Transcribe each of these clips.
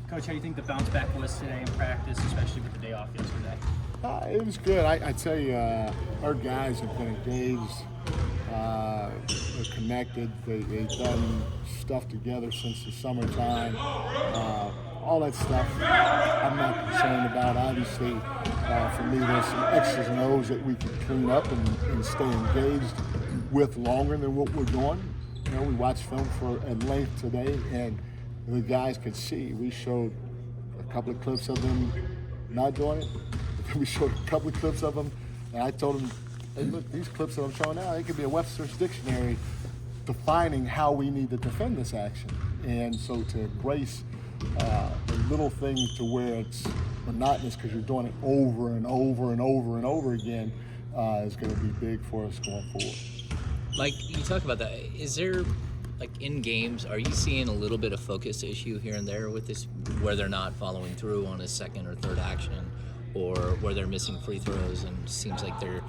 Coach, how do you think the bounce back was today in practice, especially with the day off yesterday? It was good. I tell you, our guys have been engaged, they're connected, they've done stuff together since the summertime. All that stuff I'm not concerned about. Obviously, for me, there's some X's and O's that we can clean up and stay engaged with longer than what we're doing. You know, we watched film at length today, and the guys could see. We showed a couple of clips of them not doing it. We showed a couple of clips of them, and I told them, hey, look, these clips that I'm showing now, they could be a Webster's dictionary defining how we need to defend this action. And so to embrace the little things to where it's monotonous because you're doing it over and over and over and over again is going to be big for us going forward. Like you talk about that, is there, like in games, are you seeing a little bit of focus issue here and there with this, where they're not following through on a second or third action, or where they're missing free throws, and it seems like there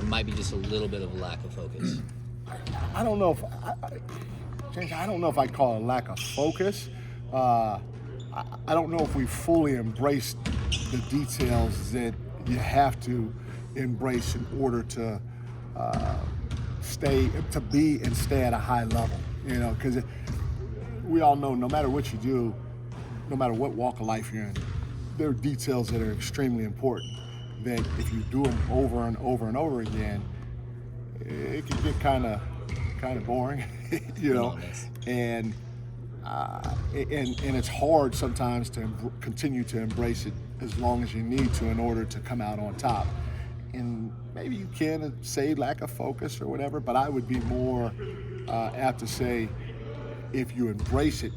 might be just a little bit of a lack of focus? I don't know if James, I don't know if I'd call it a lack of focus. I don't know if we fully embraced the details that you have to embrace in order to stay at a high level. You know, because we all know no matter what you do, no matter what walk of life you're in, there are details that are extremely important that if you do them over and over and over again, it can get kind of boring, you know, and it's hard sometimes to continue to embrace it as long as you need to in order to come out on top. And maybe you can say lack of focus or whatever, but I would be more apt to say if you embrace it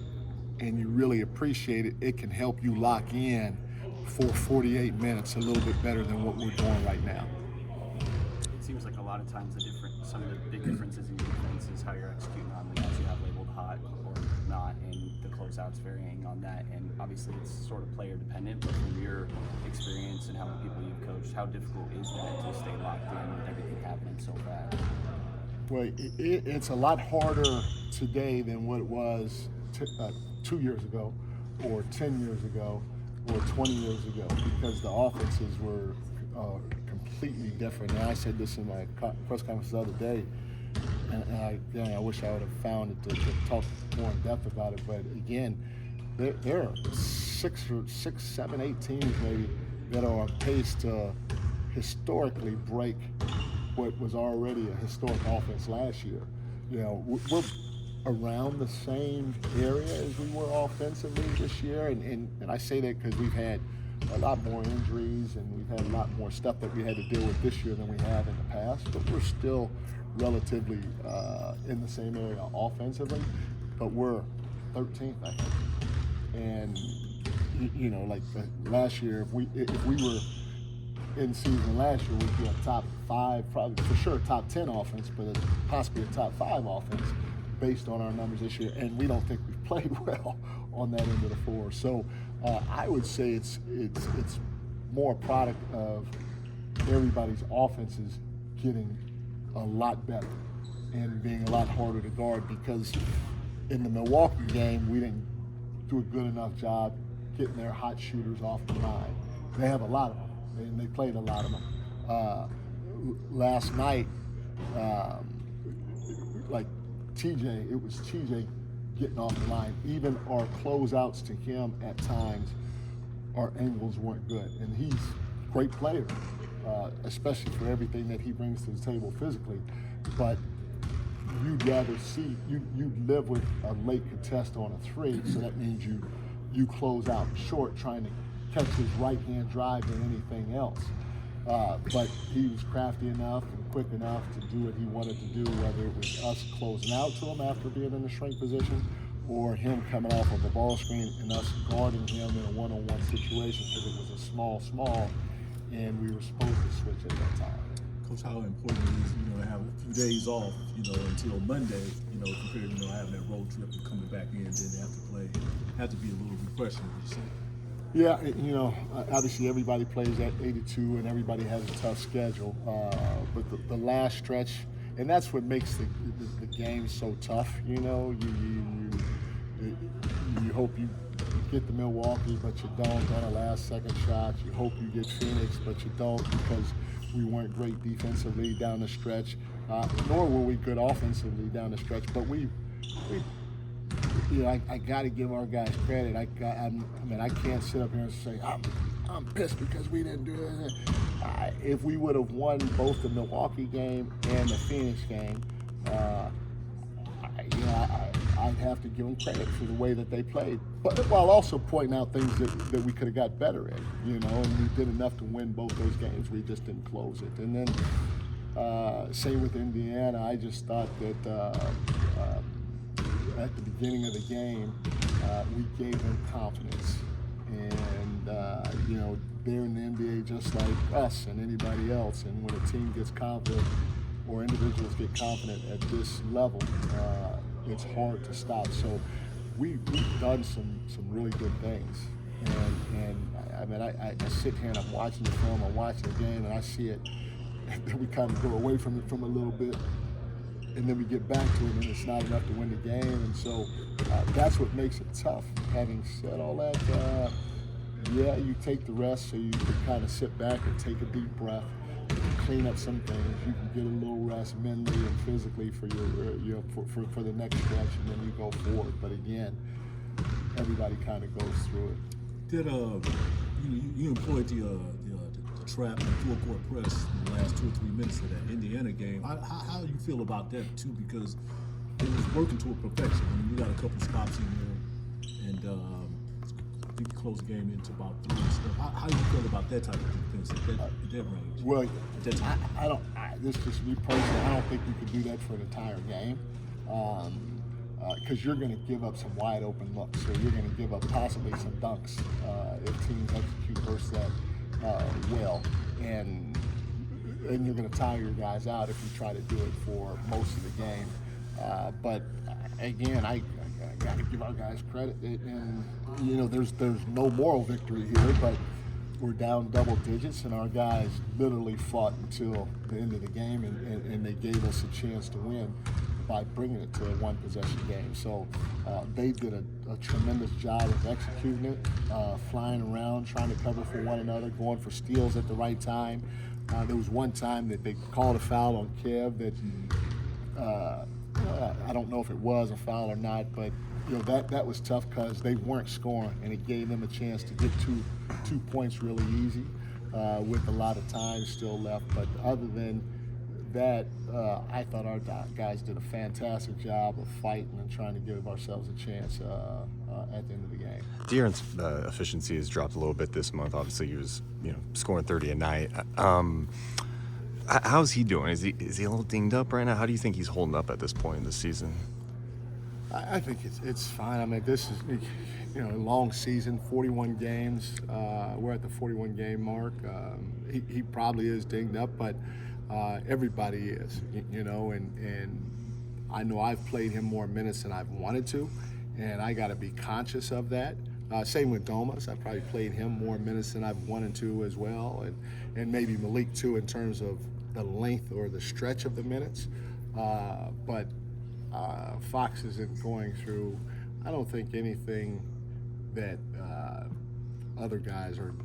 and you really appreciate it, it can help you lock in for 48 minutes a little bit better than what we're doing right now. It seems like a lot of times some of the big differences in your defense is how you're executing on the guys you have labeled hot or not, and the closeouts varying on that. And obviously it's sort of player dependent, but from your experience and how many people you've coached, how difficult is that to stay locked in with everything happening so fast? Well, it's a lot harder today than what it was 2 years ago or 10 years ago or 20 years ago, because the offenses were completely different. And I said this in my press conference the other day, and I wish I would have found it to talk more in depth about it. But again, there are six, 7, 8 teams maybe that are on pace to historically break what was already a historic offense last year. You know, we're around the same area as we were offensively this year, and I say that because we've had a lot more injuries and we've had a lot more stuff that we had to deal with this year than we have in the past, but we're still relatively in the same area offensively, but we're 13th, I think. And you know, like last year, if we were in season last year, we'd be a top 5, probably for sure top 10 offense, but possibly a top 5 offense based on our numbers this year, and we don't think we've played well on that end of the floor. So I would say it's more a product of everybody's offenses getting a lot better and being a lot harder to guard, because in the Milwaukee game we didn't do a good enough job getting their hot shooters off the line. They have a lot of them, and they played a lot of them. Last night, like TJ, it was TJ getting off the line. Even our closeouts to him at times, our angles weren't good. And he's a great player, especially for everything that he brings to the table physically. But you'd rather see, you live with a late contest on a 3, so that means you close out short trying to catch his right-hand drive than anything else. But he was crafty enough and quick enough to do what he wanted to do, whether it was us closing out to him after being in the shrink position or him coming off of a ball screen and us guarding him in a one-on-one situation, because it was a small, and we were supposed to switch at that time. Coach, how important it is, to have a few days off, until Monday, compared to, having that road trip and coming back in, then have to be a little refreshing, would you say? Yeah, obviously everybody plays at 82 and everybody has a tough schedule, but the last stretch, and that's what makes the game so tough. You hope you get the Milwaukee, but you don't on a last-second shot. You hope you get Phoenix, but you don't because we weren't great defensively down the stretch, nor were we good offensively down the stretch. But I got to give our guys credit. I can't sit up here and say I'm pissed because we didn't do it. If we would have won both the Milwaukee game and the Phoenix game, I'd have to give them credit for the way that they played, but while also pointing out things that we could have got better in, and we did enough to win both those games. We just didn't close it. And then same with Indiana. I just thought that at the beginning of the game, we gave them confidence. And, they're in the NBA just like us and anybody else. And when a team gets confident or individuals get confident at this level, it's hard to stop. So we've done some really good things. And I sit here and I'm watching the film, I'm watching the game, and I see it. And then we kind of go away from it from a little bit. And then we get back to it, and it's not enough to win the game. And so that's what makes it tough. Having said all that, you take the rest so you can kind of sit back and take a deep breath, clean up some things. You can get a little rest mentally and physically for your for the next stretch, and then you go forward. But again, everybody kind of goes through it. Did you employed the trap and full court press in the last 2 or 3 minutes of that Indiana game? How do you feel about that too? Because it was working toward perfection. I mean, you got a couple spots in there, and I think you closed the game into about 3 and stuff. How do you feel about that type of defense at that range? Well, this is just me personally. I don't think you could do that for an entire game. Because you're going to give up some wide open looks, so you're going to give up possibly some dunks if teams execute versus that well, and you're going to tire your guys out if you try to do it for most of the game. But again, I got to give our guys credit, and there's no moral victory here, but we're down double digits, and our guys literally fought until the end of the game, and they gave us a chance to win by bringing it to a one-possession game. So they did a tremendous job of executing it, flying around, trying to cover for one another, going for steals at the right time. There was one time that they called a foul on Kev that I don't know if it was a foul or not, but that was tough because they weren't scoring, and it gave them a chance to get two points really easy with a lot of time still left. But other than that, I thought our guys did a fantastic job of fighting and trying to give ourselves a chance at the end of the game. DeAaron's efficiency has dropped a little bit this month. Obviously, he was scoring 30 a night. How's he doing? Is he a little dinged up right now? How do you think he's holding up at this point in the season? I think it's fine. I mean, this is a long season, 41 games. We're at the 41 game mark. He probably is dinged up, but everybody is, and I know I've played him more minutes than I've wanted to, and I got to be conscious of that. Same with Domas. I probably played him more minutes than I've wanted to as well, and maybe Malik too in terms of the length or the stretch of the minutes. But Fox isn't going through, I don't think, anything that other guys are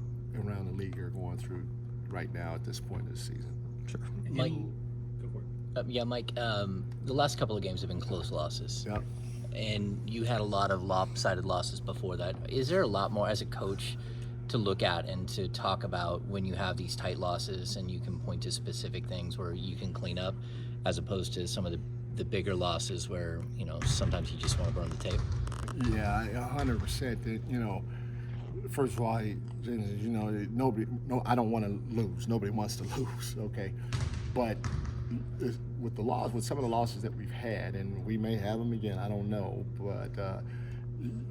around the league are going through right now at this point in the season. Sure. Mike, Go for it. Mike, the last couple of games have been close losses. Yep. And you had a lot of lopsided losses before that. Is there a lot more as a coach to look at and to talk about when you have these tight losses and you can point to specific things where you can clean up, as opposed to some of the bigger losses where, sometimes you just want to burn the tape? Yeah, 100%. First of all, I don't want to lose. Nobody wants to lose, okay? But with some of the losses that we've had, and we may have them again, I don't know, but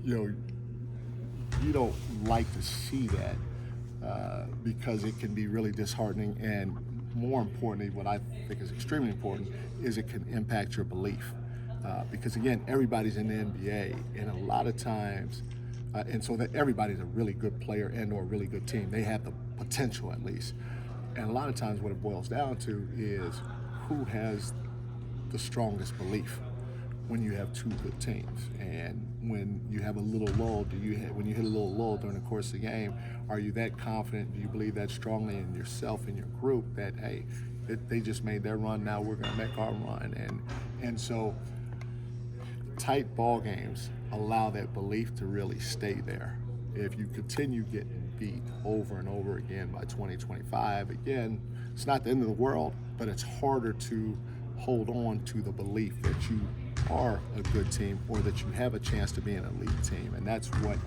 you don't like to see that because it can be really disheartening, and more importantly, what I think is extremely important is it can impact your belief. Because again, everybody's in the NBA, and a lot of times, and so that everybody's a really good player and or a really good team. They have the potential at least. And a lot of times what it boils down to is who has the strongest belief. when you have two good teams. And when you have a little lull, when you hit a little lull during the course of the game, are you that confident? Do you believe that strongly in yourself and your group that, hey, they just made their run, now we're going to make our run? And so tight ball games allow that belief to really stay there. If you continue getting beat over and over again by 2025, again, it's not the end of the world, but it's harder to hold on to the belief that you are a good team or that you have a chance to be an elite team. And that's what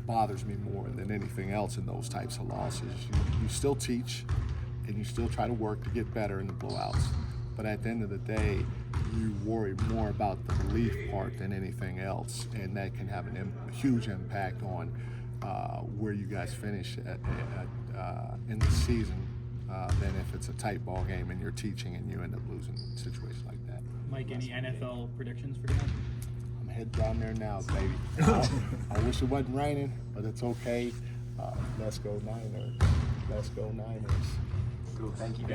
bothers me more than anything else in those types of losses. You still teach and you still try to work to get better in the blowouts, but at the end of the day, you worry more about the belief part than anything else, and that can have a huge impact on where you guys finish in the season than if it's a tight ball game and you're teaching and you end up losing in situations like that. Mike, any NFL predictions for tonight? I'm heading down there now, baby. I wish it wasn't raining, but it's okay. Let's go Niners. Let's go Niners. Cool. Thank you.